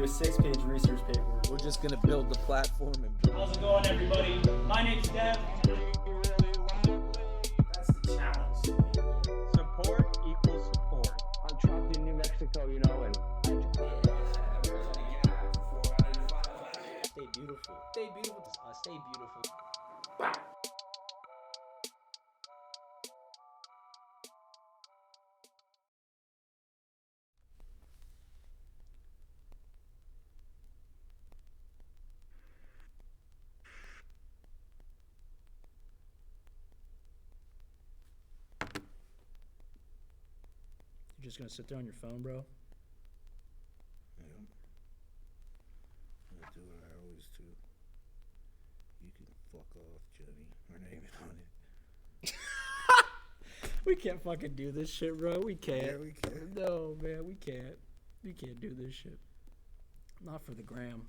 a 6-page research paper. We're just gonna build the platform and. How's it going, everybody? My name's Dev. That's the challenge. Support equals support. I'm trapped in New Mexico, you know, and Stay beautiful. Stay beautiful. Stay beautiful. You're just gonna sit there on your phone, bro? Yeah. I do what I always do. You can fuck off, Jenny. We're not even on it. We can't fucking do this shit, bro. We can't. Yeah, we can. No, man, we can't. We can't do this shit. Not for the gram.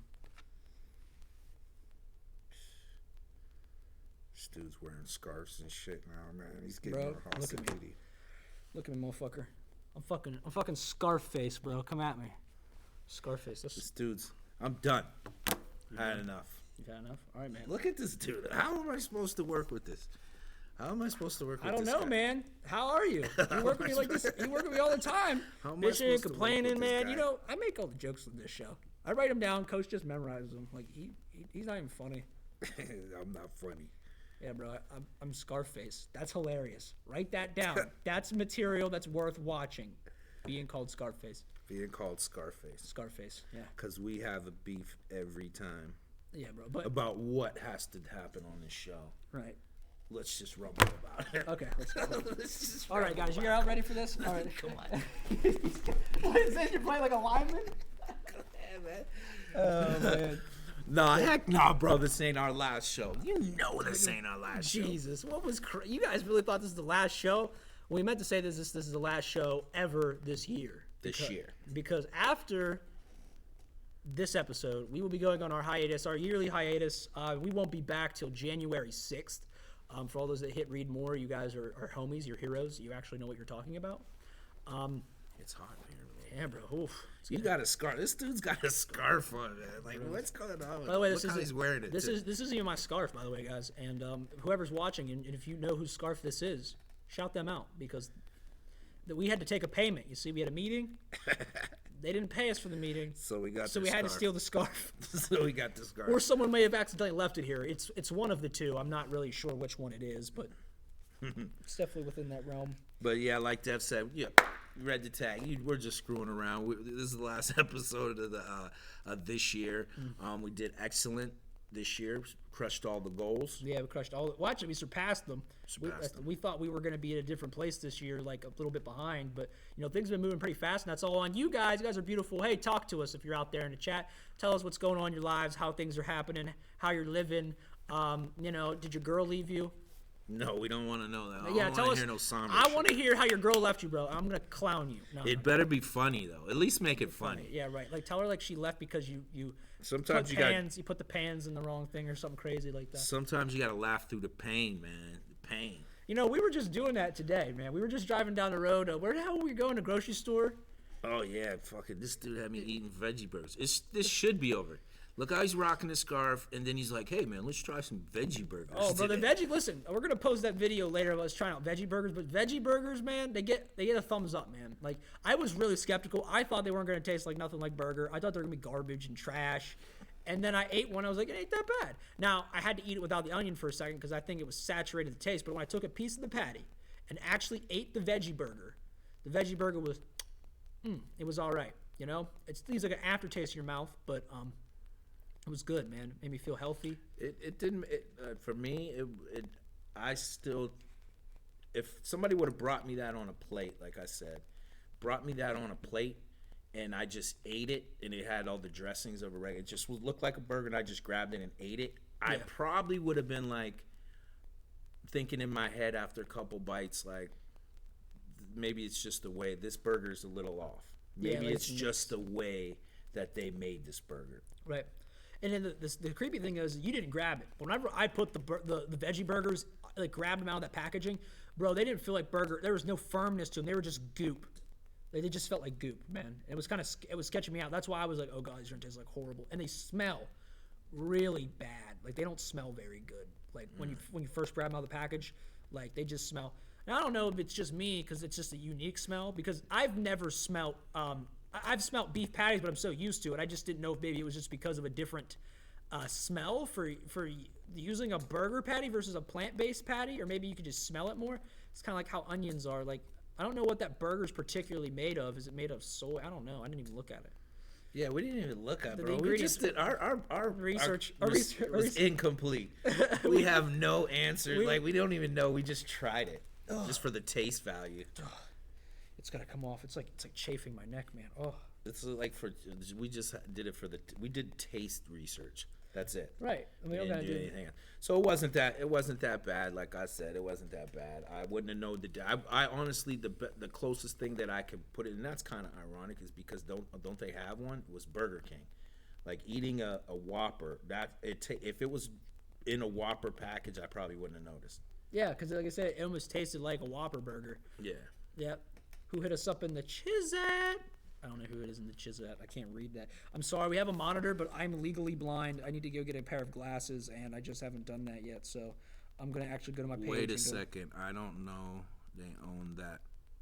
This dude's wearing scarves and shit now, man. He's getting Bro, more look at me. hospitality. Look at me, motherfucker. I'm fucking Scarface, bro. Come at me. Scarface. This dude's. I'm done. I had enough. You got enough? All right, man. Look at this dude. How am I supposed to work with this? How am I supposed to work with I don't this know, guy? man. How are you? You work with me like this. You work with me all the time. How am I Bitching, supposed to work complaining, with this man. guy? You know, I make all the jokes on this show. I write them down. Coach just memorizes them. Like he's not even funny. I'm not funny. Yeah, bro. I'm Scarface. That's hilarious. Write that down. That's material that's worth watching. Being called Scarface. Being called Scarface. Scarface. Yeah. Because we have a beef every time Yeah, bro. But about what has to happen on this show. right. Let's just rumble about it. Okay. Let's go. Let's just All right, guys. You all ready for this? All right. Come on. What is this? You're playing like a lineman? Oh man. No, heck no, bro. This ain't our last show. You know this ain't our last show. Jesus, what was you guys really thought this was the last show? We meant to say this is the last show ever this year. This year. Because after this episode, we will be going on our hiatus, our yearly hiatus. We won't be back till January 6th. For all those that hit read more, you guys are homies, you're heroes. You actually know what you're talking about. It's hot here, man. Yeah, bro. Oof. You got a scarf. This dude's got a scarf on, man. Like, what's going on? By the way, Look how he's wearing it. This too. isn't even my scarf, by the way, guys. And whoever's watching, and if you know whose scarf this is, shout them out because we had to take a payment. You see, we had a meeting. They didn't pay us for the meeting, So we got. so the we had to scarf. steal the scarf. So we got the scarf. Or someone may have accidentally left it here. It's one of the two. I'm not really sure which one it is, but it's definitely within that realm. But yeah, like Dev said, yeah, you read the tag. We're just screwing around. This is the last episode of the this year. We did excellent this year. Crushed all the goals. Yeah, we crushed all. Watch it. We surpassed them. Surpassed them. We thought we were going to be at a different place this year, like a little bit behind. But things have been moving pretty fast, and that's all on you guys. You guys are beautiful. Hey, talk to us if you're out there in the chat. Tell us what's going on in your lives, how things are happening, how you're living. Did your girl leave you? No, we don't want to know that. Yeah, I don't tell want us. to hear no somber I shit. want to hear how your girl left you, bro. I'm gonna clown you. No, It better be funny though. At least make it funny. Yeah, right. Like tell her like she left because you Sometimes put pans. You put the pans in the wrong thing or something crazy like that. Sometimes you gotta laugh through the pain, man. The pain. We were just doing that today, man. We were just driving down the road. Where the hell were we going? To grocery store? Oh yeah, fucking this dude had me eating veggie burgers. This should be over. Look how he's rocking his scarf, and then he's like, "Hey man, let's try some veggie burgers." Oh, bro, the today." veggie. Listen, we're gonna post that video later of us trying out veggie burgers. But veggie burgers, man, they get a thumbs up, man. Like I was really skeptical. I thought they weren't gonna taste like nothing like burger. I thought they were gonna be garbage and trash. And then I ate one. I was like, it ain't that bad. Now I had to eat it without the onion for a second because I think it was saturated the taste. But when I took a piece of the patty and actually ate the veggie burger was, it was all right. It leaves like an aftertaste in your mouth, but it was good, man. It made me feel healthy. It didn't. For me, I still. If somebody would have brought me that on a plate, like I said, brought me that on a plate, and I just ate it, and it had all the dressings of a regular. It just looked like a burger, and I just grabbed it and ate it. I Yeah. probably would have been like thinking in my head after a couple bites, like maybe it's just the way this burger's a little off. Maybe like it's just the way that they made this burger. Right. And then the creepy thing is you didn't grab it. Whenever I put the veggie burgers, like grabbed them out of that packaging, bro, they didn't feel like burger. There was no firmness to them. They were just goop. Like, they just felt like goop, man. It was it was sketching me out. That's why I was like, oh god, these are gonna taste like horrible, and they smell really bad. Like, they don't smell very good. Like when you first grab them out of the package, like they just smell. Now I don't know if it's just me because it's just a unique smell, because I've never smelt I've smelt beef patties, but I'm so used to it. I just didn't know if maybe it was just because of a different smell for using a burger patty versus a plant-based patty, or maybe you could just smell it more. It's kind of like how onions are. Like, I don't know what that burger's particularly made of. Is it made of soy? I don't know. I didn't even look at it. Yeah, we didn't even look at it, The bro. We ingredients- just did our research- our our was, research- was incomplete. We have no answers. Like, we don't even know. We just tried it just for the taste value. It's gotta come off. It's like chafing my neck, man. Oh, It's like we just did it for we did taste research. That's it. right. And we We don't didn't gotta do do anything else. So it wasn't that bad. Like I said, it wasn't that bad. I wouldn't have known I honestly the closest thing that I could put it, and that's kind of ironic, is because don't they have one? Was Burger King. Like, eating a Whopper, if it was in a Whopper package, I probably wouldn't have noticed. Yeah, because like I said, it almost tasted like a Whopper burger. Yeah. Yep. Who hit us up in the Chizat? I don't know who it is in the Chizat. I can't read that. I'm sorry. We have a monitor, but I'm legally blind. I need to go get a pair of glasses, and I just haven't done that yet. So I'm going to actually go to my page. Wait a and go- second. I don't know they own that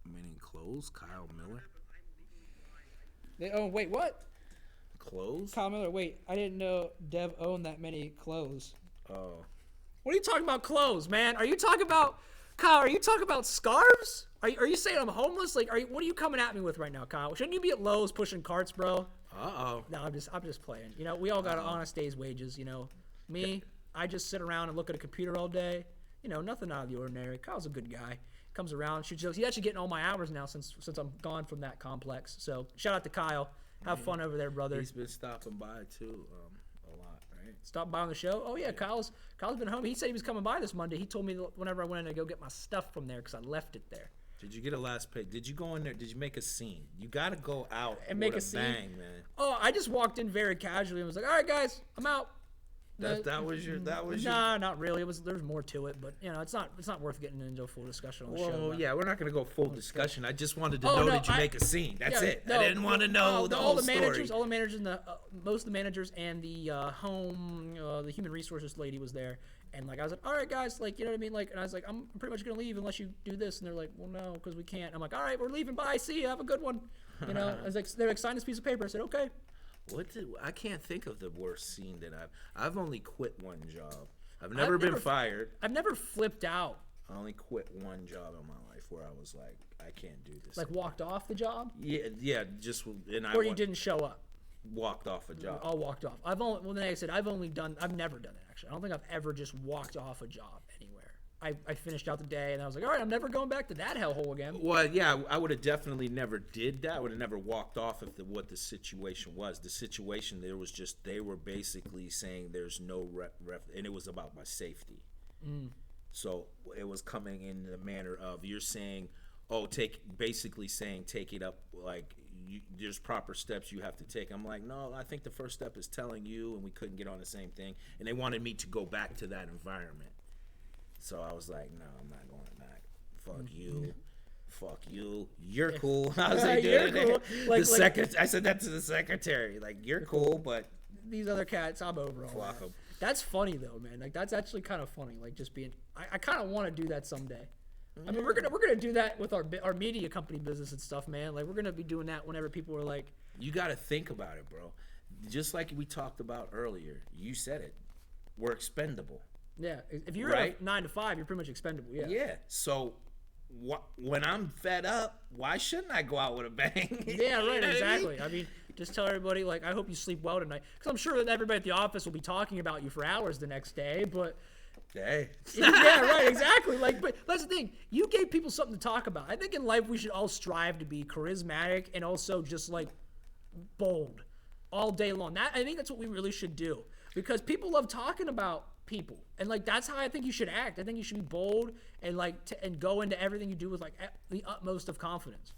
many clothes. Kyle Miller. Oh, wait, what? Clothes? Kyle Miller, wait. I didn't know Dev owned that many clothes. Oh. What are you talking about clothes, man? Are you talking about, Kyle, are you talking about scarves? Are you saying I'm homeless? Like, what are you coming at me with right now, Kyle? Shouldn't you be at Lowe's pushing carts, bro? Uh-oh. No, I'm just playing. You know, we all got an honest day's wages, you know. Me, I just sit around and look at a computer all day. You know, nothing out of the ordinary. Kyle's a good guy. Comes around, shoots jokes. He's actually getting all my hours now since I'm gone from that complex. So shout out to Kyle. Have fun over there, brother. He's been stopping by, too, a lot, right? Stop by on the show. Oh yeah, Kyle's been home. He said he was coming by this Monday. He told me whenever I went in to go get my stuff from there because I left it there. Did you get a last pay? Did you go in there? Did you make a scene? You got to go out And make with a scene? bang, man. Oh, I just walked in very casually and was like, "All right, guys, I'm out." That was your. Nah, not really. There's more to it, but you know, it's not worth getting into a full discussion on the show. Well, about. yeah, we're not gonna go full discussion. I just wanted to Oh, know no, that you make a scene. That's Yeah, it. no, I didn't want to know the all whole the story. managers, all the managers, and most of the managers and the the human resources lady was there, and like I was like, all right, guys, like, you know what I mean, like, and I was like, I'm pretty much gonna leave unless you do this, and they're like, well, no, because we can't. I'm like, all right, we're leaving. Bye, see you. Have a good one. You know, I was like, they're like, sign this piece of paper. I said, okay. I can't think of the worst scene that I've only quit one job. I've never been fired. I've never flipped out. I only quit one job in my life where I was like, I can't do this. Like, walked off the job, yeah, just and I or you didn't show up. walked off a job. All walked off. I've never done it actually. I don't think I've ever just walked off a job anywhere. I finished out the day and I was like, all right, I'm never going back to that hellhole again. Well, yeah, I would have definitely never did that. I would have never walked off if what the situation was. The situation there was just they were basically saying there's no and it was about my safety. So it was coming in the manner of you're saying, basically saying take it up like there's proper steps you have to take. I'm like, no, I think the first step is telling you, and we couldn't get on the same thing, and they wanted me to go back to that environment. So I was like, no, I'm not going back. Fuck you. Fuck you. You're cool. I was like, You're cool. I said that to the secretary. Like, you're cool, but These other cats, I'm over all fuck that. 'em. That's funny though, man. Like, that's actually kind of funny. Like, just being, I kind of want to do that someday. I mean, we're gonna do that with our media company business and stuff, man. Like, we're gonna be doing that whenever people are like, You got to think about it, bro. Just like we talked about earlier. You said it. We're expendable. yeah, if you're Right. at a 9 to 5, you're pretty much expendable. Yeah. Yeah. So when I'm fed up, why shouldn't I go out with a bang? Yeah, You right, know what I mean? exactly. I mean, just tell everybody, like, I hope you sleep well tonight. Because I'm sure that everybody at the office will be talking about you for hours the next day, but Hey. yeah, right, exactly. Like, but that's the thing. You gave people something to talk about. I think in life we should all strive to be charismatic and also just like bold all day long. I think that's what we really should do because people love talking about people, and like that's how I think you should act. I think you should be bold and like and go into everything you do with like the utmost of confidence.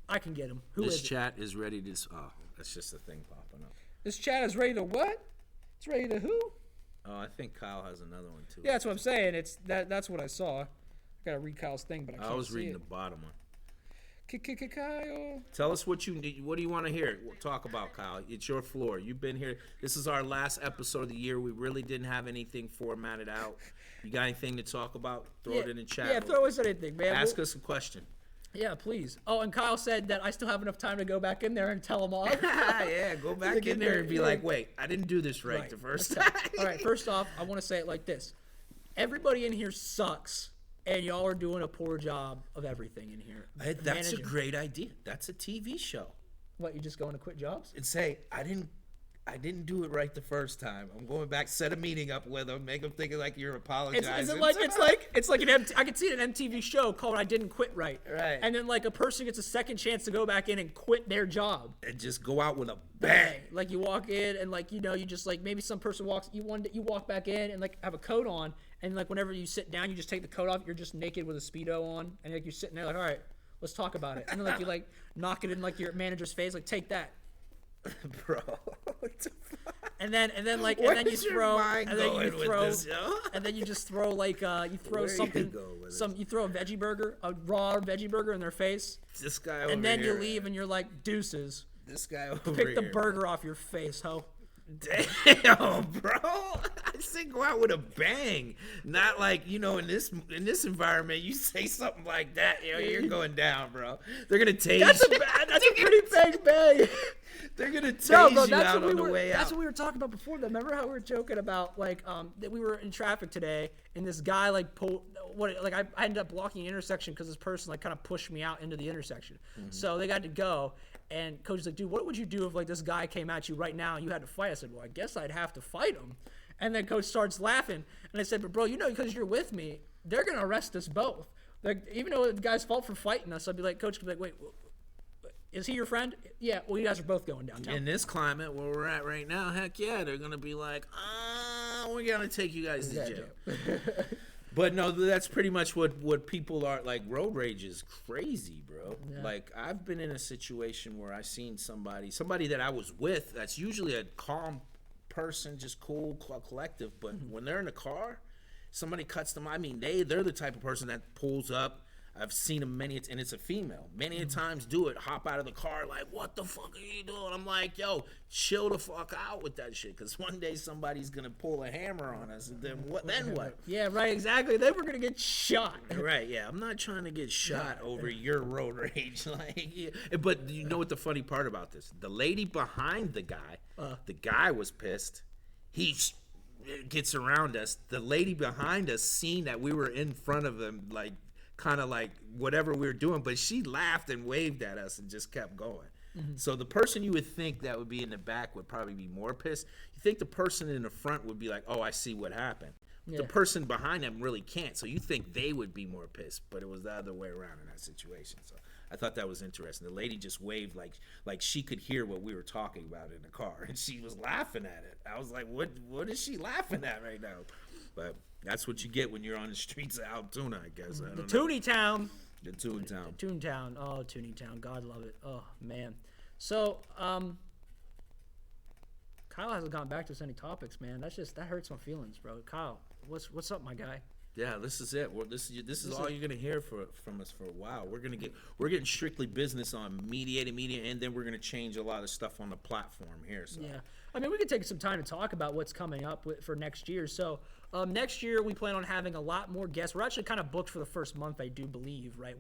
I can get him. Who This is it? chat is ready to. Oh, that's just a thing popping up. This chat is ready to what? It's ready to who? Oh, I think Kyle has another one too. Yeah, that's what I'm saying. It's that's what I saw. I gotta read Kyle's thing, but I can't I was see reading it. the bottom one. Kyle. Tell us what you need. What do you want to hear? Talk about, Kyle. It's your floor. You've been here. This is our last episode of the year. We really didn't have anything formatted out. You got anything to talk about? Throw it in the chat. Yeah, throw us anything, man. Ask us a question. Yeah, please. Oh, and Kyle said that I still have enough time to go back in there and tell him off. Yeah, go back in there and be like, wait, I didn't do this right the first time. All right, first off, I want to say it like this. Everybody in here sucks, and y'all are doing a poor job of everything in here. That's Managing. a great idea. That's a TV show. What, you just going to quit jobs? And say, I didn't do it right the first time. I'm going back, set a meeting up with them, make them think like you're apologizing. It's like I could see an MTV show called "I Didn't Quit Right." Right. And then like a person gets a second chance to go back in and quit their job. And just go out with a bang. Like you walk in and like you just like maybe some person you walk back in and like have a coat on and like whenever you sit down you just take the coat off, you're just naked with a Speedo on and like you're sitting there like, all right, let's talk about it. And then like you like knock it in like your manager's face, like take that. Bro, what the fuck? And then like Where and then you is your throw mind and then you going with throw this, yo? and then you just throw like you throw Where you something going with you throw a veggie burger, a raw veggie burger in their face, This guy over and then here. you leave and you're like deuces. This guy over Pick the here. burger off your face, ho. Damn, bro. I say go out with a bang. Not like, in this environment, you say something like that, you're going down, bro. They're going to tase That's you. a pretty big bang. They're going to tase No, bro, you that's out what on we the were. way That's out. what we were talking about before. Remember how we were joking about like that we were in traffic today, and this guy like pulled I ended up blocking the intersection because this person like kind of pushed me out into the intersection. So they got to go, and coach was like, dude, what would you do if like this guy came at you right now and you had to fight? I said, well, I guess I'd have to fight him. And then coach starts laughing, and I said, but bro, because you're with me, they're gonna arrest us both. Like even though the guy's fault for fighting us, I'd be like, coach could be like, wait. Is he your friend? Yeah, well, you guys are both going downtown. In this climate where we're at right now, heck yeah, they're going to be like, we're going to take you guys to jail. But no, that's pretty much what people are like. Road rage is crazy, bro. Yeah. Like I've been in a situation where I seen somebody that I was with, that's usually a calm person, just cool, collective. But when they're in a car, somebody cuts them. I mean, they're the type of person that pulls up. I've seen them and it's a female. Many a times do it, hop out of the car like, what the fuck are you doing? I'm like, yo, chill the fuck out with that shit, because one day somebody's going to pull a hammer on us, and then what? Yeah, right, exactly. Then we're gonna get shot. Right, yeah. I'm not trying to get shot over your road rage. Like, yeah. But you know what the funny part about this? The lady behind the guy was pissed. He gets around us. The lady behind us seen that we were in front of him, like, kind of like whatever we were doing, but she laughed and waved at us and just kept going. So the person you would think that would be in the back would probably be more pissed. You think the person in the front would be like, oh, I see what happened. Yeah. The person behind them really can't, so you think they would be more pissed, but it was the other way around in that situation. So I thought that was interesting. The lady just waved like she could hear what we were talking about in the car, and she was laughing at it. I was like, what is she laughing at right now? But that's what you get when you're on the streets of Altoona, I guess. I don't know. Toonie Town. The Toontown. Toontown. Oh, Toonie Town. God love it. Oh, man. So, Kyle hasn't gone back to us any topics, man. That hurts my feelings, bro. Kyle, what's up, my guy? Yeah, this is it. This is all you're gonna hear from us for a while. We're getting strictly business on mediated media, and then we're gonna change a lot of stuff on the platform here. So. Yeah. I mean, we could take some time to talk about what's coming up for next year. So next year we plan on having a lot more guests. We're actually kind of booked for the first month, I do believe, right?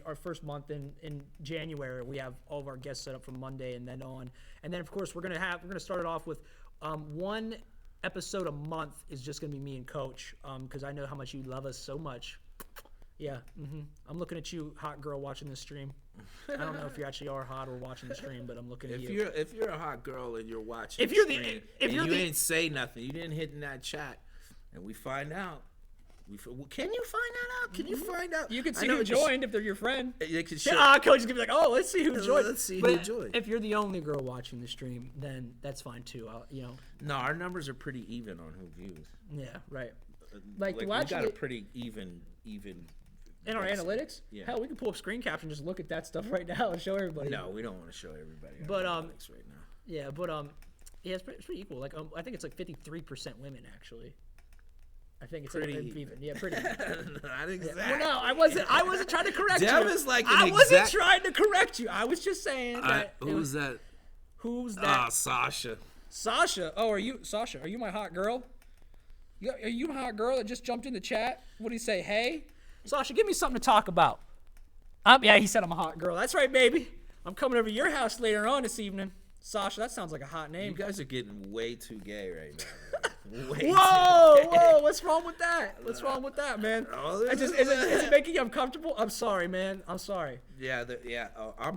Our first month in January, we have all of our guests set up from Monday and then on. And then of course we're gonna start it off with one episode a month is just gonna be me and Coach, because I know how much you love us so much. Yeah, I'm looking at you, hot girl, watching this stream. I don't know if you actually are hot or watching the stream, but I'm looking at you. If you're a hot girl and you're watching, you ain't say nothing, you didn't hit in that chat, and we find out. Can you find that out? Can you find out? You can see who joined if they're your friend. They can show. Coach is gonna be like, oh, let's see who joined. Let's see But who joined. If you're the only girl watching the stream, then that's fine too. No, our numbers are pretty even on who views. Yeah, right. We got a pretty even. In our analytics, Yeah. hell, we can pull up screen capture and just look at that stuff right now and show everybody. No, we don't want to show everybody. Our But, analytics right now. Yeah, but yeah, it's pretty equal. Like I think it's like 53% women actually. I think it's Pretty even. Yeah, pretty. Not exactly. Well, no, I wasn't trying to correct Dev you. is like an I wasn't exact- trying to correct you. I was just saying that. Who's that? Who's that? Ah, Sasha. Sasha. Oh, are you Sasha? Are you my hot girl? Are you my hot girl that just jumped in the chat? What do you say? Hey, Sasha, give me something to talk about. Yeah, he said I'm a hot girl. That's right, baby. I'm coming over to your house later on this evening. Sasha, that sounds like a hot You name. guys are getting way too gay right now. Way Whoa, too gay. whoa, what's wrong with that? What's wrong with that, man? Oh, Is it making you uncomfortable? I'm sorry, man. I'm sorry. Yeah, yeah.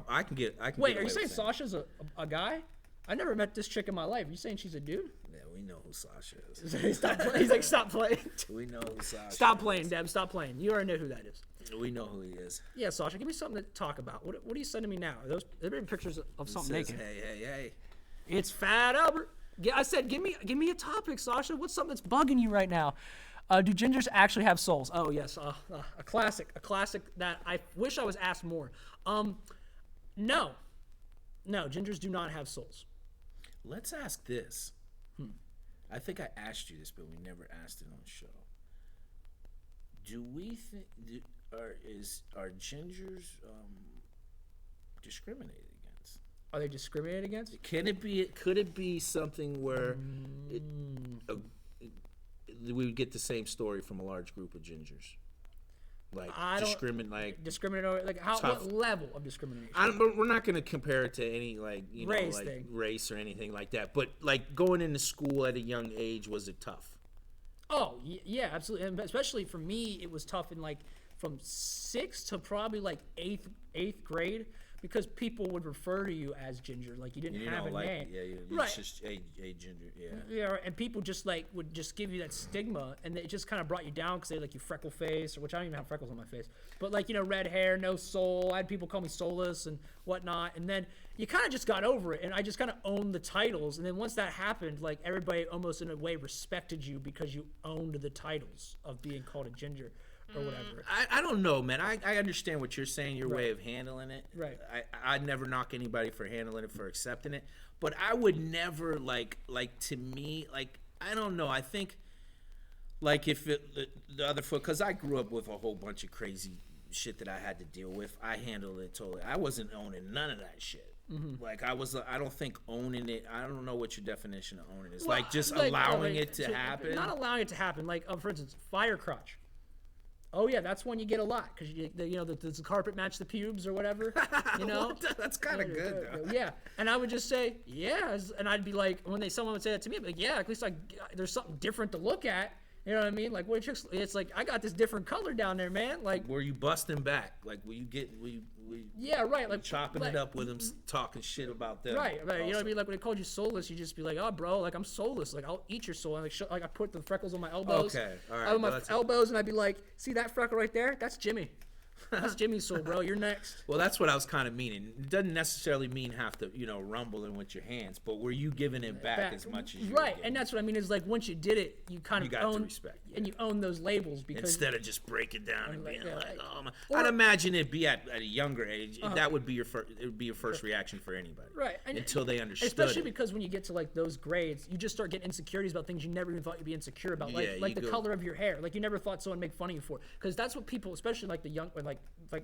I can get. I can. Wait, get are you away saying with that. Sasha's a guy? I never met this chick in my life. You saying she's a dude? Yeah, we know who Sasha is. Stop playing. He's like, stop playing. We know who Sasha. Stop playing, Deb. Stop playing. You already know who that is. We know who he is. Yeah, Sasha, give me something to talk about. What are you sending me now? Are there been pictures of something Says, naked? hey. It's Fat Albert. Yeah, I said, give me a topic, Sasha. What's something that's bugging you right now? Do gingers actually have souls? Oh yes, a classic that I wish I was asked more. No, gingers do not have souls. Let's ask this. I think I asked you this, but we never asked it on the show. Do we think are gingers discriminated against? Are they discriminated against? Can it be? Could it be something where we would get the same story from a large group of gingers? Like Discriminatory, like how? tough. What level of discrimination? But we're not going to compare it to any Race thing. race or anything like that. But like going into school at a young age, was it tough? Oh yeah, absolutely, and especially for me, it was tough in like from 6th to probably like eighth grade because people would refer to you as ginger, like you didn't have a name. Yeah, you Right. just a ginger. Yeah. Yeah, and people just like would just give you that stigma, and it just kind of brought you down because they like you freckle face, or which I don't even have freckles on my face, but like red hair, no soul. I had people call me soulless and whatnot, and then you kind of just got over it, and I just kind of owned the titles, and then once that happened, like everybody almost in a way respected you because you owned the titles of being called a ginger or whatever. I don't know, man. I understand what you're saying, your way of handling it. Right. I'd never knock anybody for handling it, for accepting it. But I would never, like to me, like, I don't know. I think, like, if the other foot, because I grew up with a whole bunch of crazy shit that I had to deal with. I handled it totally. I wasn't owning none of that shit. Like, I don't think owning it, I don't know what your definition of owning is. Like, just allowing it to happen. Not allowing it to happen. Like, for instance, fire crotch. Oh yeah, that's one you get a lot because does the carpet match the pubes or whatever? That's kind of good though. Yeah, and I would just say yeah, and I'd be like, when someone would say that to me, I'd be like, yeah, at least there's something different to look at. You know what I mean? Like what chicks, it's like I got this different color down there, man. Like were you busting back? Like were you yeah, right. Like chopping it up with them, talking shit about them. Right. You know what I mean? Like when they called you soulless, you just be like, oh, bro, like I'm soulless. Like I'll eat your soul. And like I put the freckles on my elbows. Okay. All right. On my elbows, and I'd be like, see that freckle right there? That's Jimmy. That's Jimmy's soul, bro. You're next. Well, that's what I was kind of meaning. It doesn't necessarily mean have to, rumbling with your hands, but were you giving it back as much as you right? And that's what I mean is like once you did it, you kind of got own to respect, and you own those labels because instead of just break it down and being yeah, like, oh my. or- I'd imagine it'd be at a younger age. That would be your first. It would be your first reaction for anybody, right? And until they understood. Especially it. because when you get to like those grades, you just start getting insecurities about things you never even thought you'd be insecure about, like the color of your hair. Like you never thought someone would make fun of you for, because that's what people, especially like the young, like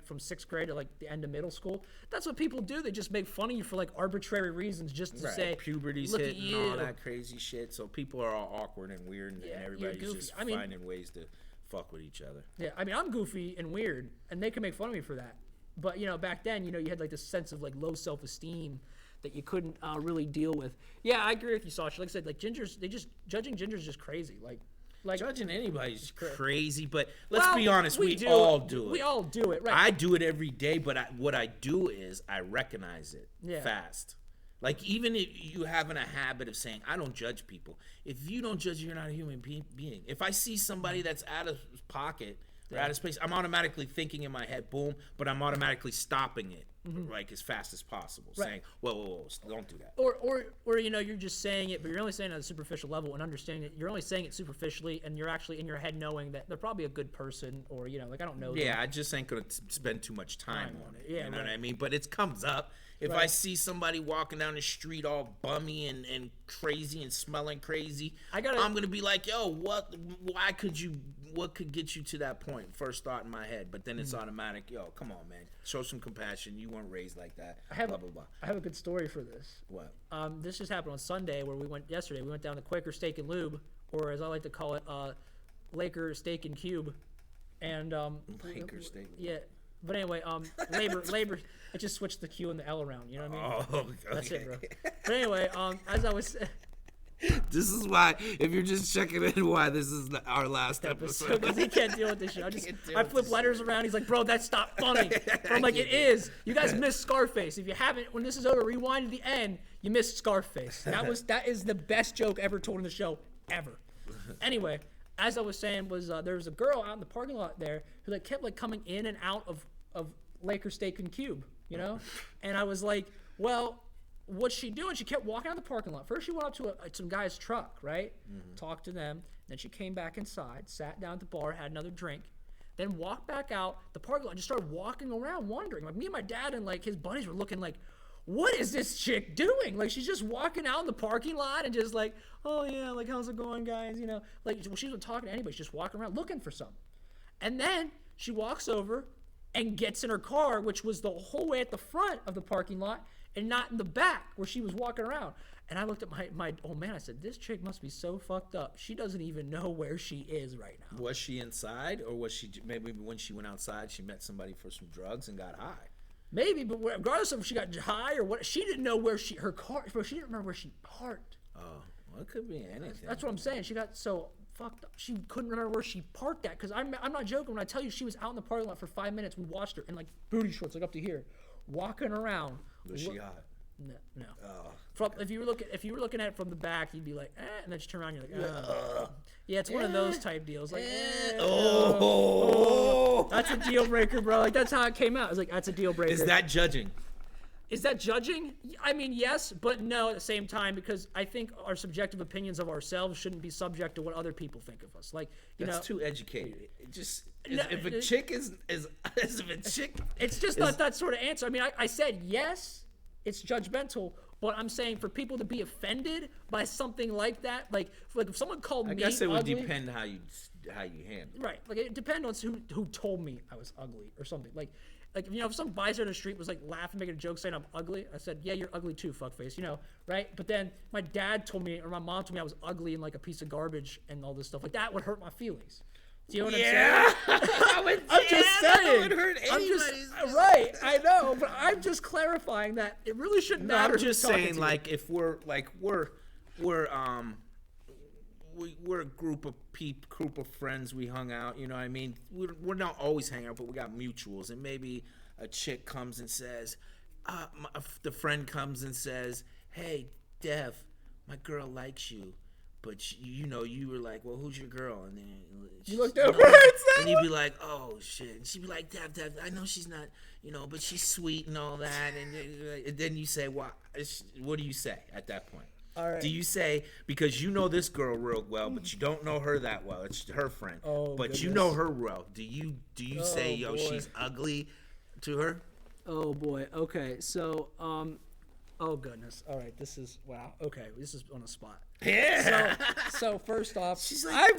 from 6th grade to like the end of middle school, that's what people do. They just make fun of you for like arbitrary reasons, just to say puberty's look hitting at you. all that crazy shit. So people are all awkward and weird, and everybody's goofy. just finding ways to fuck with each other. Yeah, I mean I'm goofy and weird, and they can make fun of me for that. But back then, you had like this sense of like low self-esteem that you couldn't really deal with. Yeah, I agree with you, Sasha. Like I said, like gingers, judging gingers is just crazy. Like Judging anybody's crazy, but let's be honest, we do. all do it. We all do it, right? I do it every day, but what I do is I recognize it fast. Like even if you having a habit of saying, I don't judge people. If you don't judge, you're not a human being. If I see somebody that's out of pocket or out of space, I'm automatically thinking in my head, boom, but I'm automatically stopping it. Like as fast as possible, saying, whoa, don't do that. Or you're just saying it, but you're only saying it at a superficial level and understanding it. You're only saying it superficially, and you're actually in your head knowing that they're probably a good person, or like I don't know. Yeah, I just ain't gonna spend too much time on it. Yeah, you know what I mean. But it comes up, If I Right. see somebody walking down the street all bummy and crazy and smelling crazy, I'm gonna be like, yo, what could get you to that point? First thought in my head, but then it's automatic. Yo, come on, man, show some compassion. You weren't raised like that. Blah blah blah. I have a good story for this. What? This just happened on Sunday where we went down to Quaker Steak and Lube, or as I like to call it, Laker Steak and Cube, and Laker Steak. Yeah, but anyway, labor. It just switched the Q and the L around. You know what I mean? Oh, okay. That's it, bro. But anyway, as I was. This is why, if you're just checking in, why this is our last episode. Because he can't deal with this shit. I flip this letters around. He's like, bro, that's not funny. But I'm like, it is. You guys missed Scarface. If you haven't, when this is over, rewind to the end. You missed Scarface. That is the best joke ever told in the show ever. Anyway, as I was saying, there was a girl out in the parking lot there who kept coming in and out of Laker Steak and Cube, you know, and I was like, well. What's she doing? She kept walking out the parking lot. First, she went up to some guy's truck, right? Talked to them. Then she came back inside, sat down at the bar, had another drink, then walked back out the parking lot and just started walking around, wandering. Like, me and my dad and, his buddies were looking like, what is this chick doing? Like, she's just walking out in the parking lot and just like, oh, yeah, how's it going, guys? You know, she wasn't talking to anybody. She's just walking around looking for something. And then she walks over and gets in her car, which was the whole way at the front of the parking lot, and not in the back where she was walking around. And I looked at my old man. I said, this chick must be so fucked up. She doesn't even know where she is right now. Was she inside, or was she maybe when she went outside, she met somebody for some drugs and got high? Maybe, but regardless of if she got high or what, she didn't know where her car. She didn't remember where she parked. Oh, well, it could be anything. That's what I'm saying. She got so fucked up. She couldn't remember where she parked at. Because I'm not joking when I tell you she was out in the parking lot for 5 minutes. We watched her in booty shorts, up to here, walking around. Was she hot? No. Oh. If you were looking at it from the back, you'd be like, and then you turn around, you're like, yeah, it's one of those type deals. Like, that's a deal breaker, bro. That's how it came out. I was like, that's a deal breaker. Is that judging? Is that judging? I mean, yes, but no at the same time, because I think our subjective opinions of ourselves shouldn't be subject to what other people think of us. That's too educated. It just if a chick is if a chick, it's just not that sort of answer. I mean, I said yes. It's judgmental, but I'm saying for people to be offended by something like that, like if someone called me ugly. I guess it would depend how you handle it. Right, it depends on who told me I was ugly or something. If some biker on the street was laughing, making a joke, saying I'm ugly, I said, yeah, you're ugly too, fuckface, right? But then my dad told me, or my mom told me I was ugly and a piece of garbage and all this stuff. That would hurt my feelings. Do you know what I'm saying? I'm just saying. That would hurt anybody's. Right, I know, but I'm just clarifying that it really shouldn't matter. I'm just saying, if we're a group of friends, we hung out. You know what I mean? We're not always hanging out, but we got mutuals, and maybe a chick comes and says, the friend comes and says, hey, Dev, my girl likes you. But you were like, well, who's your girl? And then you looked over and you'd be like, oh shit. And she'd be like, Dev, I know she's not, but she's sweet and all that. And then you say, what do you say at that point? All right. Do you say, because you know this girl real well, but you don't know her that well? It's her friend. Oh, but goodness. You know her well. Do you say, yo, boy. she's ugly to her? Oh boy. Okay. So, oh goodness. All right. This is wow. Okay. This is on the spot. Yeah. So first off, she's like,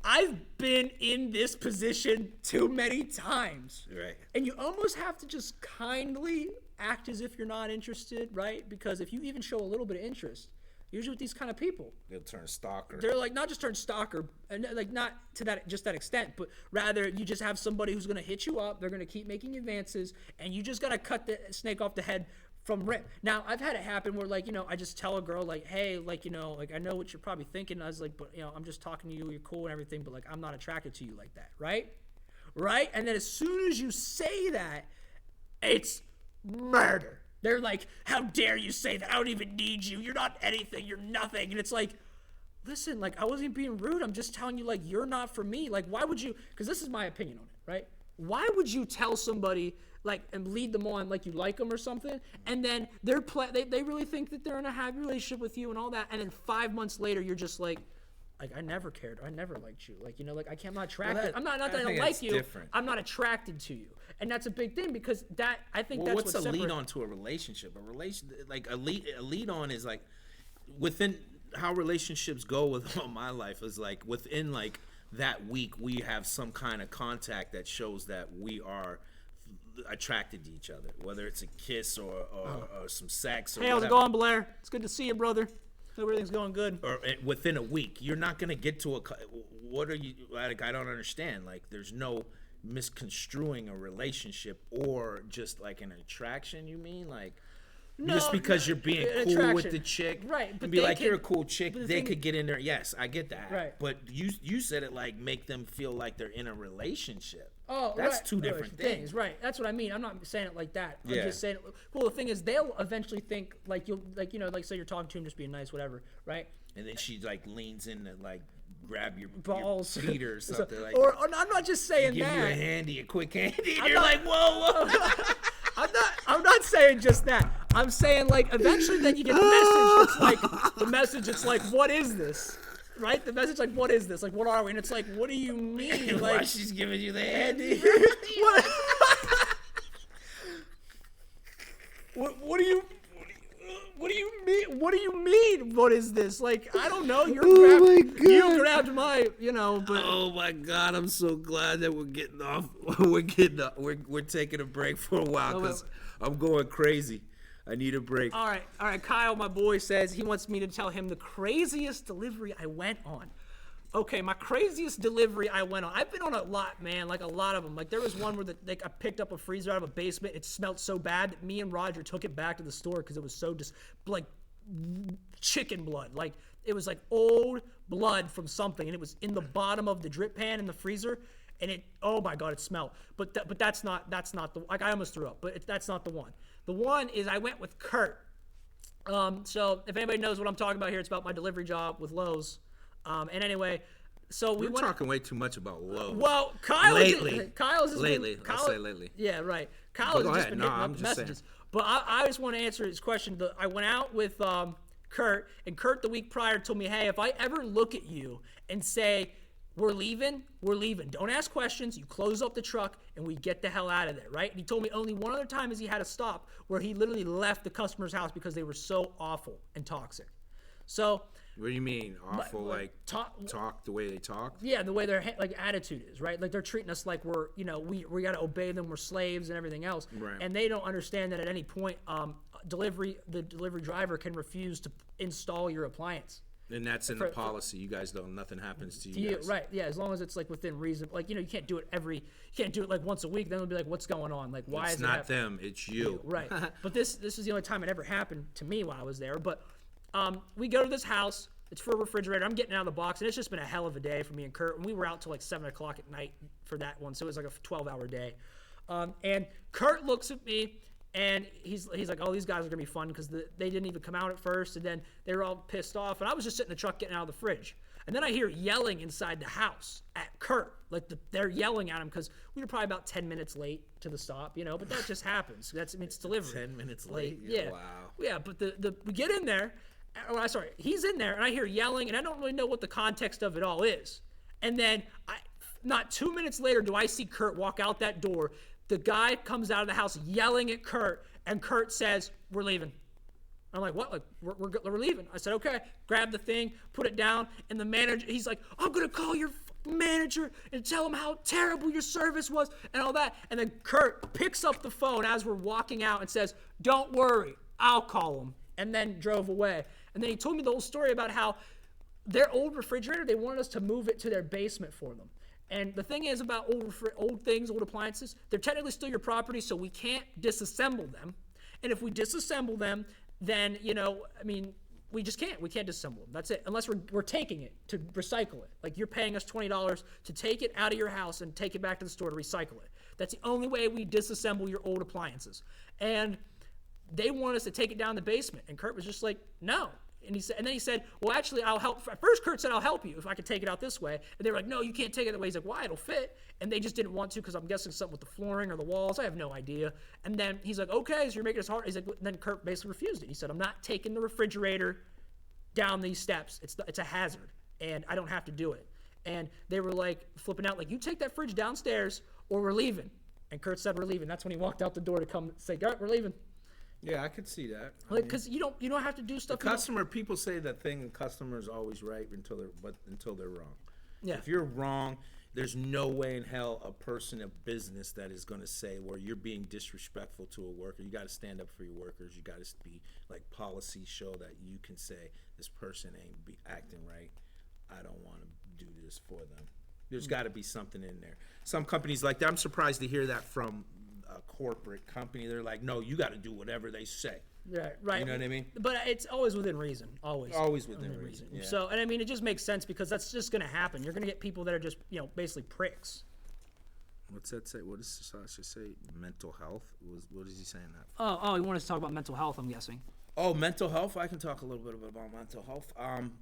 I've been in this position too many times. Right. And you almost have to just kindly act as if you're not interested, right? Because if you even show a little bit of interest, usually with these kind of people, they'll turn stalker. They're not just turn stalker, and not to that extent, but rather you just have somebody who's going to hit you up. They're going to keep making advances, and you just got to cut the snake off the head from rip. Now, I've had it happen where I just tell a girl hey, I know what you're probably thinking. I was like, but I'm just talking to you. You're cool and everything, but I'm not attracted to you like that, right? Right? And then as soon as you say that, it's murder. They're like, how dare you say that? I don't even need you. You're not anything. You're nothing. And it's like, listen, I wasn't being rude. I'm just telling you, you're not for me. Why would you? Because this is my opinion on it, right? Why would you tell somebody and lead them on you like them or something, and then they really think that they're in a happy relationship with you and all that, and then 5 months later you're just like, like I never cared. I never liked you. Like, you know, like I'm not attracted. that- I'm not that I I don't think like that's you. different. I'm not attracted to you, and that's a big thing because that I think Well, that's what's a lead separates- on to a relationship? A lead on is like within how relationships go with all my life is like within like that week we have some kind of contact that shows that we are attracted to each other, whether it's a kiss or some sex or Hey, how's it whatever. going, Blair? It's good to see you, brother. Hope everything's going good. Or within a week, you're not gonna get to what are you like? I don't understand. Like, there's no misconstruing a relationship or just like an attraction. You mean like just because you're being an cool with attraction. the chick, Right, but And be they like, can- you're a cool chick. but the They thing- could get in there. Yes, I get that. Right. But you said it like make them feel like they're in a relationship. Oh, that's right. two different things. Right. That's what I mean. I'm not saying it like that. I'm Yeah. just saying. Well, the thing is, they'll eventually think like you'll like you know like say you're talking to him, just being nice, whatever, right? And then she like leans in to like grab your Balls, your feet or something like. or I'm not just saying give that. you a handy, a quick handy, and I'm you're not- like, whoa, whoa. I'm not saying just that. I'm saying like eventually then you get the message. It's like the message. It's like, what is this? Right? The message like, what is this? Like, what are we? And it's like, what do you mean? Why Like, she's giving you the handy? what? What do you? What do you mean? What do you mean? What is this? Like, I don't know. You grabbed my, you know, but Oh my God! I'm so glad that we're getting off. We're taking a break for a while because I'm going crazy. I need a break. all right. Kyle, my boy, says he wants me to tell him the craziest delivery I went on. Okay, my craziest delivery I went on. I've been on a lot, man. Like a lot of them. Like there was one where I picked up a freezer out of a basement. It smelled so bad that me and Roger took it back to the store because it was so just like chicken blood. Like it was like old blood from something, and it was in the bottom of the drip pan in the freezer. And it, oh my God, it smelled. But that's not the, like I almost threw up. But that's not the one. The one is I went with Kurt. So if anybody knows what I'm talking about here, it's about my delivery job with Lowe's. And anyway, so we We're went. talking way too much about Lowe's. Well, Kyle. Lately. Kyle's just Lately. Been, I'll Kyle, say lately. Yeah, right. Kyle But has go just ahead. been No, hitting I'm up just messages. saying. But I just want to answer his question. I went out with Kurt, and Kurt the week prior told me, hey, if I ever look at you and say, we're leaving. Don't ask questions. You close up the truck and we get the hell out of there, right? And he told me only one other time is he had to stop where he literally left the customer's house because they were so awful and toxic. So, What do you mean? Awful, like talk the way they talk? yeah, the way their like attitude is, right? Like they're treating us like we're, you know, we got to obey them. We're slaves and everything else. Right. And they don't understand that at any point, the delivery driver can refuse to install your appliance. And that's in the policy. You guys don't. Nothing happens to you. Yeah, Guys. right. Yeah, as long as it's like within reason. Like, you know, you can't do it like once a week. Then it'll be like, what's going on? Like, why It's is not it them. It's you. Right. But this was the only time it ever happened to me while I was there. But we go to this house. It's for a refrigerator. I'm getting out of the box, and it's just been a hell of a day for me and Kurt. And we were out till like 7 o'clock at night for that one, so it was like a 12-hour day. And Kurt looks at me, and he's like, "Oh, these guys are gonna be fun because they didn't even come out at first, and then they were all pissed off." And I was just sitting in the truck getting out of the fridge, and then I hear yelling inside the house at Kurt, like they're yelling at him because we were probably about 10 minutes late to the stop, you know. But that just happens. It's delivery. 10 minutes Like, late. yeah. Wow. Yeah, but we get in there. Sorry, he's in there, and I hear yelling, and I don't really know what the context of it all is. And then, not 2 minutes later, do I see Kurt walk out that door. The guy comes out of the house yelling at Kurt, and Kurt says, "We're leaving." I'm like, "What? Like, we're leaving?" I said, "Okay." Grab the thing, put it down, and the manager, he's like, "I'm gonna call your manager and tell him how terrible your service was and all that." And then Kurt picks up the phone as we're walking out and says, "Don't worry, I'll call him," and then drove away. And then he told me the whole story about how their old refrigerator, they wanted us to move it to their basement for them. And the thing is about old things, old appliances, they're technically still your property, so we can't disassemble them. And if we disassemble them, then, you know, I mean, we just can't. We can't disassemble them. That's it. Unless we're taking it to recycle it. Like, you're paying us $20 to take it out of your house and take it back to the store to recycle it. That's the only way we disassemble your old appliances. And they want us to take it down the basement. And Kurt was just like, no. And then he said, well, actually, I'll help. At first, Kurt said, I'll help you if I could take it out this way. And they were like, no, you can't take it that way. He's like, why? It'll fit. And they just didn't want to because I'm guessing something with the flooring or the walls. I have no idea. And then he's like, okay, so you're making this hard. He's like, then Kurt basically refused it. He said, I'm not taking the refrigerator down these steps. It's a hazard. and I don't have to do it. And they were like flipping out, like, you take that fridge downstairs or we're leaving. And Kurt said, we're leaving. That's when he walked out the door to come say, all right, we're leaving. Yeah, I could see that. Like, because you don't have to do stuff. Customer, people say that thing, customer is always right until they're wrong. Yeah. If you're wrong, there's no way in hell a person of business that is going to say, well, you're being disrespectful to a worker. You got to stand up for your workers. You got to be like policy show that you can say this person ain't be acting right. I don't want to do this for them. There's got to be something in there. Some companies like that, I'm surprised to hear that from a corporate company. They're like, no, you got to do whatever they say. Yeah, right. You know what I mean? But it's always within reason. Always within reason. Yeah. So, and I mean, it just makes sense because that's just going to happen. You're going to get people that are just, basically pricks. What's that say? What does Sasha say? Mental health? What is he saying that for? Oh, you want us to talk about mental health, I'm guessing. Oh, mental health. I can talk a little bit about mental health.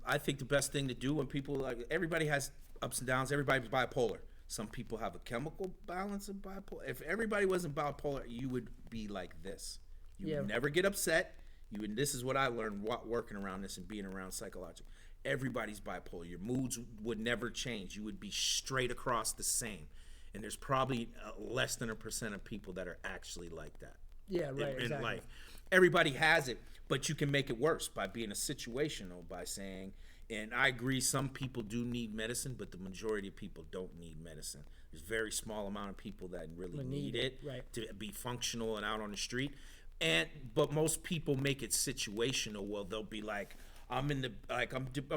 I think the best thing to do when people everybody has ups and downs. Everybody's bipolar. Some people have a chemical balance of bipolar. If everybody wasn't bipolar, you would be like this. You would never get upset. This is what I learned working around this and being around psychological. Everybody's bipolar. Your moods would never change. You would be straight across the same. And there's probably less than 1% of people that are actually like that. Yeah, right. In life. Everybody has it, but you can make it worse by being a situational, by saying, and I agree, some people do need medicine, but the majority of people don't need medicine. There's a very small amount of people that really need it to be functional and out on the street. But most people make it situational. Well, they'll be like, I'm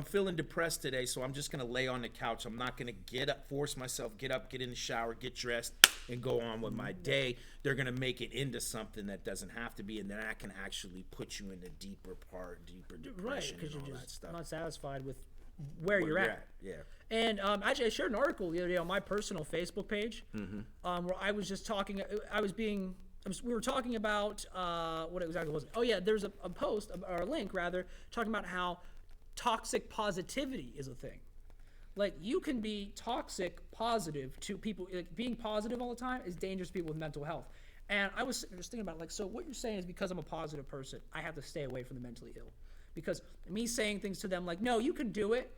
feeling depressed today, so I'm just gonna lay on the couch. I'm not gonna get up, force myself, get up, get in the shower, get dressed, and go on with my day. They're gonna make it into something that doesn't have to be, and then that can actually put you in the deeper depression, because and you're all that just stuff. not satisfied with where you're at. Yeah. And actually, I shared an article the other day on my personal Facebook page, where I was just talking. We were talking about what exactly was it? Oh yeah, there's a post or a link rather talking about how toxic positivity is a thing. Like, you can be toxic positive to people. Like, being positive all the time is dangerous to people with mental health. And I was just thinking about it, like, so what you're saying is because I'm a positive person, I have to stay away from the mentally ill. Because me saying things to them like, no, you can do it.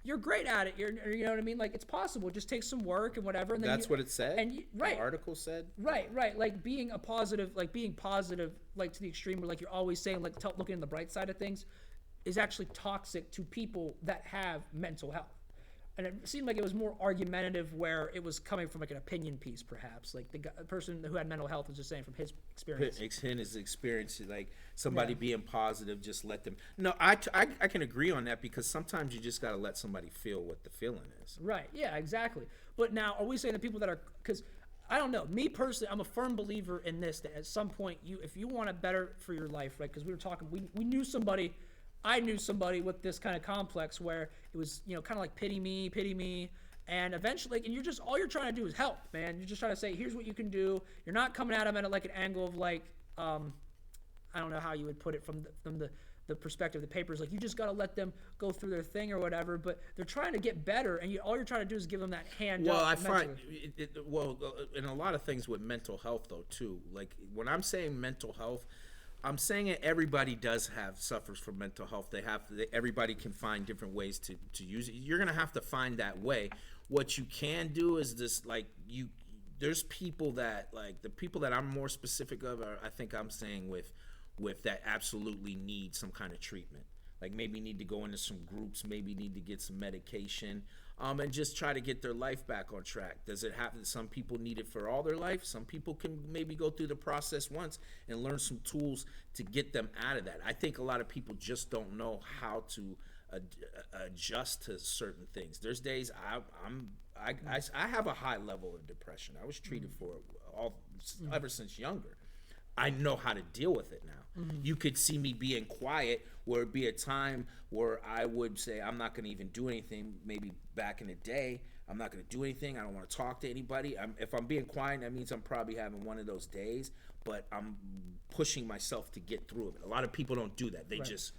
You're great at it. You know what I mean? Like, it's possible. It just takes some work and whatever. And then That's what it said? And right. The article said? Right. Like, being positive, like to the extreme where, like, you're always saying, like, looking in the bright side of things is actually toxic to people that have mental health. And it seemed like it was more argumentative where it was coming from, like, an opinion piece, perhaps. Like, the person who had mental health was just saying from his experience. His experience, like, somebody being positive, just let them. No, I can agree on that, because sometimes you just got to let somebody feel what the feeling is. Right, yeah, exactly. But now, are we saying that people that are, because I don't know, me personally, I'm a firm believer in this, that at some point, if you want it better for your life, right, because we were talking, we knew somebody, I knew somebody with this kind of complex where it was, kind of like pity me, and eventually, and all you're trying to do is help, man. You're just trying to say, here's what you can do. You're not coming at them at like an angle of like, I don't know how you would put it from the perspective of the papers. Like, you just got to let them go through their thing or whatever, but they're trying to get better, and all you're trying to do is give them that hand Well, up I find, mentally. in a lot of things with mental health, though, too, like, when I'm saying mental health, I'm saying it, everybody suffers from mental health. Everybody can find different ways to use it. You're going to have to find that way. What you can do is this, like, there's people that, like, the people that I'm more specific of are, I think I'm saying with that absolutely need some kind of treatment. Like, maybe need to go into some groups, maybe need to get some medication, and just try to get their life back on track. Does it happen? Some people need it for all their life. Some people can maybe go through the process once and learn some tools to get them out of that. I think a lot of people just don't know how to adjust to certain things. There's days I have a high level of depression. I was treated for it ever since younger. I know how to deal with it now. You could see me being quiet, where it'd be a time where I would say, I'm not going to even do anything. Maybe back in the day, I'm not going to do anything. I don't want to talk to anybody. If I'm being quiet, that means I'm probably having one of those days, but I'm pushing myself to get through it. A lot of people don't do that. They just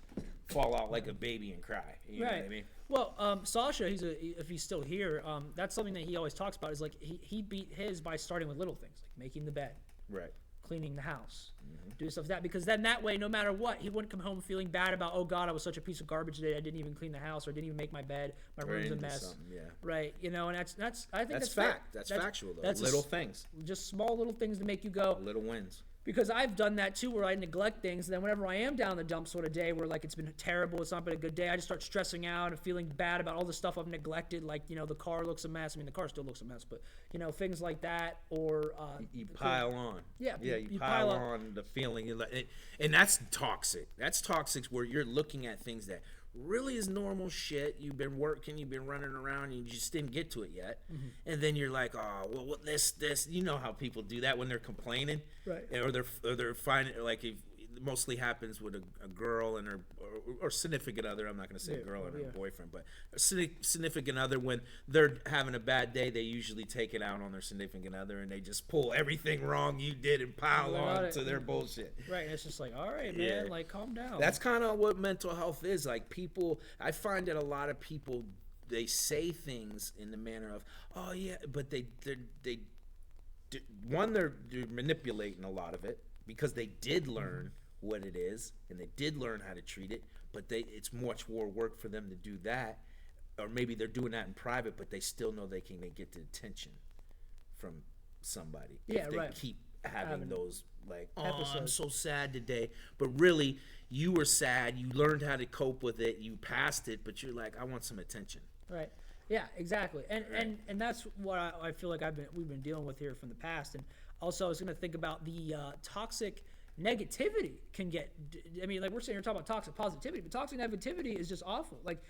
fall out like a baby and cry. You know what I mean? Well, Sasha, if he's still here, that's something that he always talks about, is like he beat his by starting with little things, like making the bed. Right. cleaning the house, doing stuff like that, because then that way, no matter what, he wouldn't come home feeling bad about, oh God, I was such a piece of garbage today. I didn't even clean the house, or didn't even make my bed. My Or room's a into mess. something, yeah. Right. You know, and that's I think That's that's fair. fact. That's factual though. That's Little things, just small little things to make you go. little wins. Because I've done that too, where I neglect things, and then whenever I am down the dumps on a day where like it's been terrible, it's not been a good day, I just start stressing out and feeling bad about all the stuff I've neglected. Like, you know, the car looks a mess. I mean, the car still looks a mess, but you know, things like that, or You pile on. Yeah, you you pile pile up. on the feeling, and that's toxic. That's toxic where you're looking at things that really is normal shit. You've been working, you've been running around, and you just didn't get to it yet. And then you're like, oh, well, what this. You know how people do that when they're complaining, Right. Or they're finding like it mostly happens with a girl and her or significant other. I'm not going to say Yeah, girl and her yeah. boyfriend, but a significant other. When they're having a bad day, they usually take it out on their significant other, and they just pull everything wrong you did and pile Let on it- to their bullshit. right, and it's just like, all right, Yeah. man, like calm down. That's kind of what mental health is. Like people, I find that a lot of people, they say things in the manner of, oh yeah, but they're manipulating a lot of it because they did learn what it is and they did learn how to treat it, but it's much more work for them to do that, or maybe they're doing that in private, but they still know they can get the attention from somebody Yeah, if they right. keep having those like, oh, I'm Episodes. so sad today, but really you were sad, you learned how to cope with it, you passed it, but you're like, I want some attention. Right. Yeah, exactly. And that's what I feel like we've been dealing with here from the past. And also I was going to think about the toxic negativity can get. I mean, like we're sitting here talking about toxic positivity, but toxic negativity is just awful. Like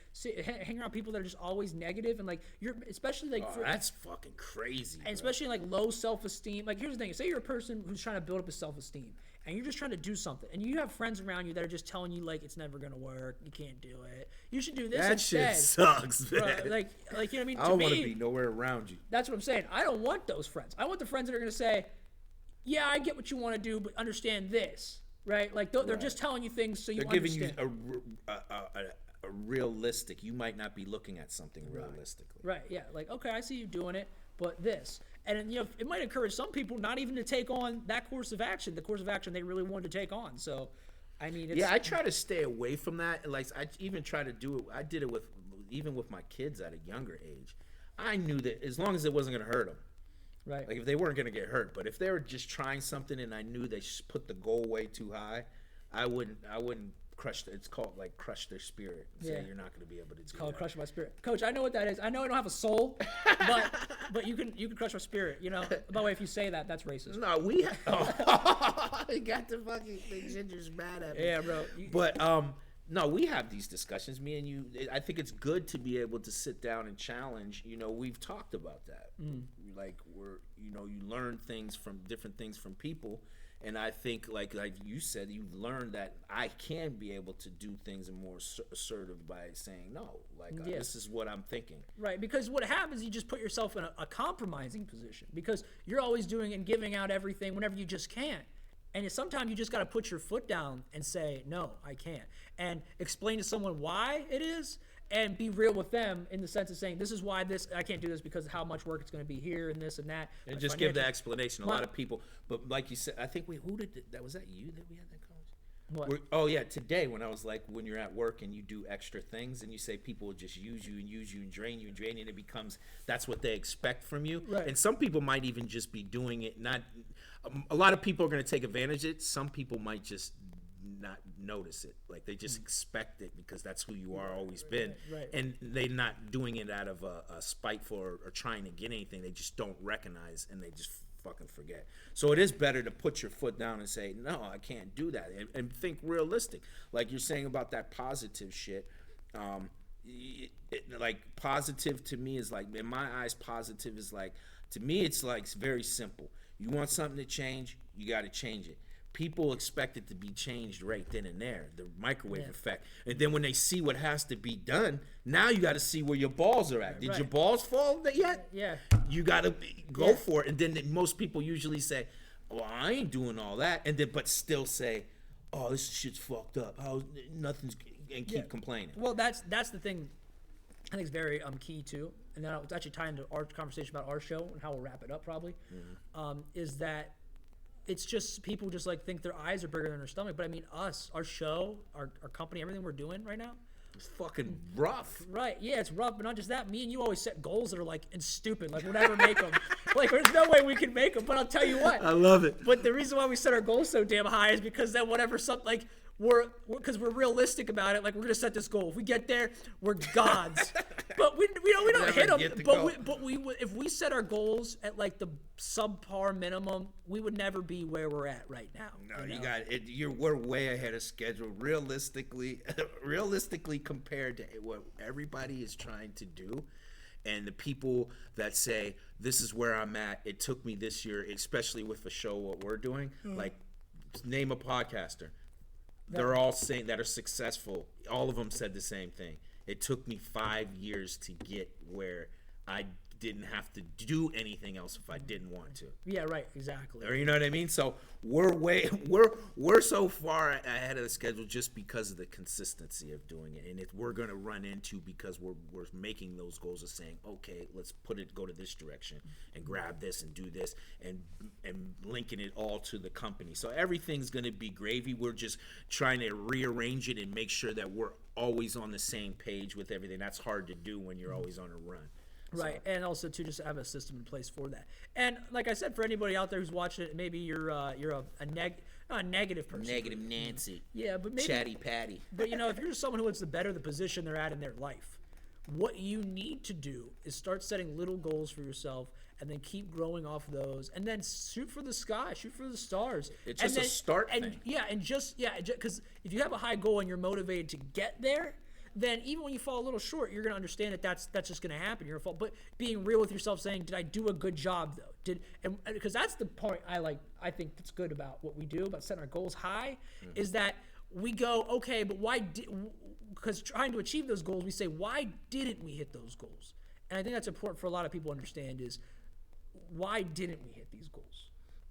hang around people that are just always negative, and like you're especially like Oh, that's fucking crazy. and especially like low self-esteem. Like here's the thing: say you're a person who's trying to build up his self-esteem, and you're just trying to do something, and you have friends around you that are just telling you like it's never gonna work, you can't do it, you should do this that instead. shit sucks, man. Bro, like you know what I mean? I To don't want to me, be nowhere around you. that's what I'm saying. I don't want those friends. I want the friends that are gonna say, "Yeah, I get what you want to do, but understand this." Right? Like they're just telling you things so you They're giving understand. you a realistic. You might not be looking at something realistically. Right, yeah. Like, okay, I see you doing it, but this. And, you know, it might encourage some people not even to take on that course of action, the course of action they really wanted to take on. So, I mean, it's, Yeah, I try to stay away from that. Like I even try to do it. I did it even with my kids at a younger age. I knew that as long as it wasn't going to hurt them. right. Like if they weren't gonna get hurt, but if they were just trying something and I knew they put the goal way too high, I wouldn't crush. It's called like crush their spirit. And Yeah. say you're not gonna be able to do Called that. crush my spirit. Coach, I know what that is. I know I don't have a soul, but you can crush my spirit. You know. By the way, if you say that, that's racist. No, we. Oh, you got the fucking things. You're just mad at me. Yeah, bro. But no, we have these discussions, me and you. I think it's good to be able to sit down and challenge. You know, we've talked about that. Like you learn different things from people, and I think like you said, you've learned that I can be able to do things in more assertive by saying no. Like Yeah. this is what I'm thinking. Right, because what happens, you just put yourself in a compromising position because you're always doing and giving out everything whenever you just can't. And sometimes you just got to put your foot down and say, no, I can't. And explain to someone why it is and be real with them in the sense of saying, this is why I can't do this because of how much work it's going to be here and this and that. And my just give the financial- explanation. A My- lot of people, but like you said, I think who did that? Was that you that we had that conversation? What? Oh yeah, today when I was like, when you're at work and you do extra things and you say people will just use you and drain you, and it becomes that's what they expect from you. Right. And some people might even just be doing it. Not a lot of people are going to take advantage of it. Some people might just not notice it, like they just expect it because that's who you are, always been, right. and they're not doing it out of a spiteful or trying to get anything. They just don't recognize and they just fucking forget. So it is better to put your foot down and say, no, I can't do that, and think realistic. Like you're saying about that positive shit. Like positive to me is like, in my eyes, positive is like, to me, it's like it's very simple. You want something to change, you got to change it. People expect it to be changed right then and there, the microwave effect. And then when they see what has to be done, now you got to see where your balls are at. Did your Right. balls fall yet? Yeah. You got to go for it. And then most people usually say, well, I ain't doing all that. And then, but still say, oh, this shit's fucked up. How nothing's, and keep complaining. Well, that's the thing I think is very key too, and then it's actually tie into our conversation about our show and how we'll wrap it up probably, is that it's just people just like think their eyes are bigger than their stomach. But I mean, us, our show, our company, everything we're doing right now. It's fucking rough. Right, yeah, it's rough, but not just that. Me and you always set goals that are like and stupid, like we'll never make them. Like there's no way we can make them. But I'll tell you what. I love it. But the reason why we set our goals so damn high is because then whatever something like we're realistic about it. Like we're gonna set this goal. If we get there, we're gods. But we don't Never hit them. get the But goal. we would, if we set our goals at like the subpar minimum, we would never be where we're at right now. No, you know? got it. We're way ahead of schedule. Realistically compared to what everybody is trying to do, and the people that say this is where I'm at. It took me this year, especially with the show what we're doing. Like, name a podcaster. They're all saying that are successful. All of them said the same thing. It took me 5 years to get where I didn't have to do anything else if I didn't want to. Yeah, right, exactly. Or you know what I mean? So we're so far ahead of the schedule just because of the consistency of doing it. And if we're gonna run into because we're making those goals of saying, okay, let's go to this direction and grab this and do this and linking it all to the company. So everything's gonna be gravy. We're just trying to rearrange it and make sure that we're always on the same page with everything. That's hard to do when you're always on a run. Right, and also to just have a system in place for that. And like I said, for anybody out there who's watching it, maybe you're a not a negative person. Negative Nancy. Yeah, but maybe Chatty Patty. But you know, if you're just someone who wants to better the position they're at in their life, what you need to do is start setting little goals for yourself, and then keep growing off those, and then shoot for the sky, shoot for the stars. It's just a start thing. Yeah, because if you have a high goal and you're motivated to get there, then even when you fall a little short, you're going to understand that that's just going to happen. You're going to fall. But being real with yourself, saying, did I do a good job, though? Because that's the point I think that's good about what we do, about setting our goals high, is that we go, okay, but why because trying to achieve those goals, we say, why didn't we hit those goals? And I think that's important for a lot of people to understand is, why didn't we hit these goals?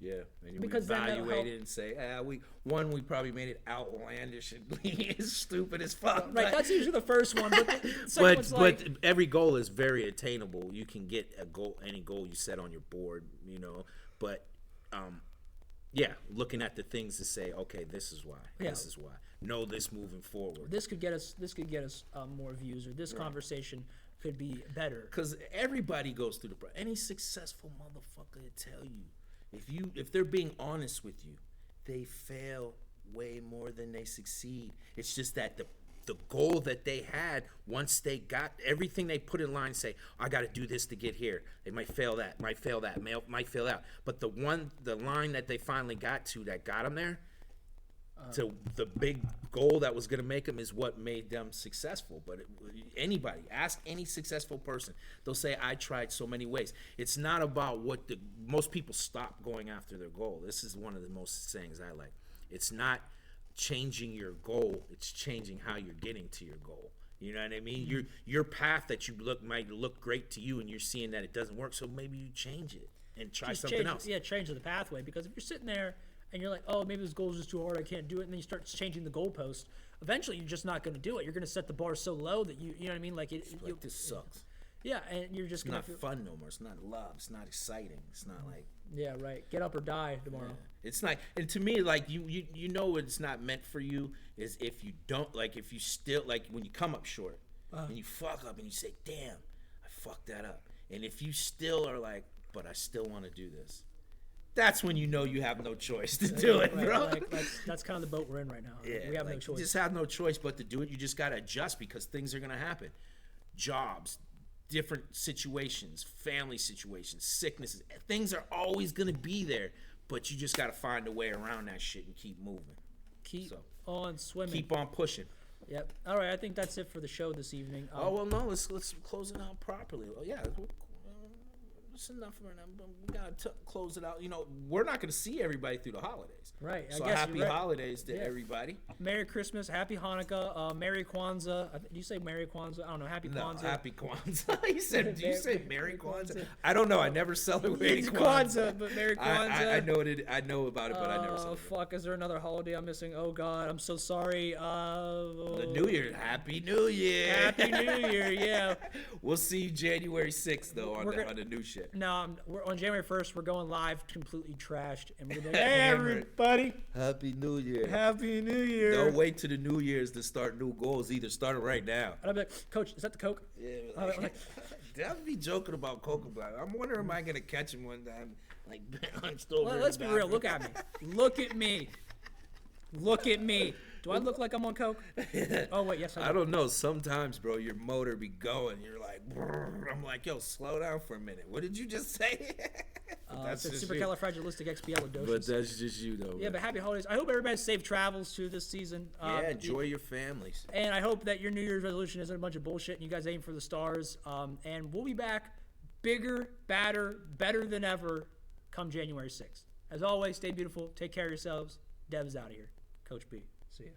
Yeah, and you Because then that'll evaluate help. it and say, we probably made it outlandishly stupid as fuck. Right, but- that's usually the first one. But the second one's but like, every goal is very attainable. You can get any goal you set on your board, you know. But looking at the things to say, okay, this is why. Yeah. This is why. Know this moving forward. this could get us more views, or this conversation could be better. Because everybody goes through any successful motherfucker will tell you, if they're being honest with you, they fail way more than they succeed. It's just that the goal that they had, once they got everything they put in line, say, I got to do this to get here. They might fail that, might fail out. But the line that they finally got to that got them there, to the big goal that was going to make them is what made them successful. But anybody, ask any successful person, they'll say, I tried so many ways. It's not about most people stop going after their goal. This is one of the most sayings I like. It's not changing your goal, it's changing how you're getting to your goal. You know what I mean? Your path that you might look great to you, and you're seeing that it doesn't work, so maybe you change it and try something else. Yeah, change the pathway. Because if you're sitting there and you're like, oh, maybe this goal is just too hard, I can't do it, and then you start changing the goalpost, eventually you're just not going to do it. You're going to set the bar so low that you know what I mean? Like This sucks. Yeah, and you're just It's going not fun no more. It's not love. It's not exciting. It's not like. Yeah, right. Get up or die tomorrow. It's not, and to me, like you know, it's not meant for you is if you don't if you still when you come up short and you fuck up and you say, damn, I fucked that up, and if you still are like, but I still want to do this, that's when you know you have no choice to do it, Right, bro. like, that's kind of the boat we're in right now. Yeah, We have no you choice. just have no choice but to do it. You just got to adjust because things are going to happen. Jobs, different situations, family situations, sicknesses, things are always going to be there, but you just got to find a way around that shit and keep moving. Keep So, on swimming. Keep on pushing. Yep. All right, I think that's it for the show this evening. Oh, well, no, let's close it out properly. Oh, yeah, it's enough for now. We got to close it out. You know, we're not going to see everybody through the holidays. Right, I So guess happy you're right. holidays to Yeah. everybody. Merry Christmas, Happy Hanukkah, Merry Kwanzaa. Do you say Merry Kwanzaa? I don't know. Happy No, Kwanzaa. happy Kwanzaa. Do you say Merry Kwanzaa? Kwanzaa. I don't know. I never celebrated It's Kwanzaa. Kwanzaa, but Merry I Kwanzaa. I know about it, but I never Oh, celebrated. fuck. Is there another holiday I'm missing? Oh, God. I'm so sorry. The New Year. Happy New Year. Happy New Year, yeah. We'll see you January 6th, though, on We're the gonna- new shit. No, we're on January 1st. We're going live, completely trashed, and we're gonna be like, "Hey, everybody, Happy New Year. Happy New Year!" Don't wait to the New Year's to start new goals. Either start it right now. And I'll be like, "Coach, is that the Coke?" Yeah, I'm like, They'll be joking about Coca Black. I'm wondering, am I gonna catch him one time, like hunched over? Well, in let's the be real. bathroom? Look at me. Look at me. Look at me. Do I look like I'm on Coke? Oh wait, yes I do. I don't know. Sometimes, bro, your motor be going. You're like, brrr. I'm like, yo, slow down for a minute. What did you just say? It's a just you. supercalifragilisticexpialidocious. But that's just you, though. Yeah, man. but happy holidays. I hope everybody has safe travels too this season. Yeah, enjoy your families. And I hope that your New Year's resolution isn't a bunch of bullshit and you guys aim for the stars. And we'll be back bigger, badder, better than ever come January 6th. As always, stay beautiful. Take care of yourselves. Dev's out of here. Coach B. See ya.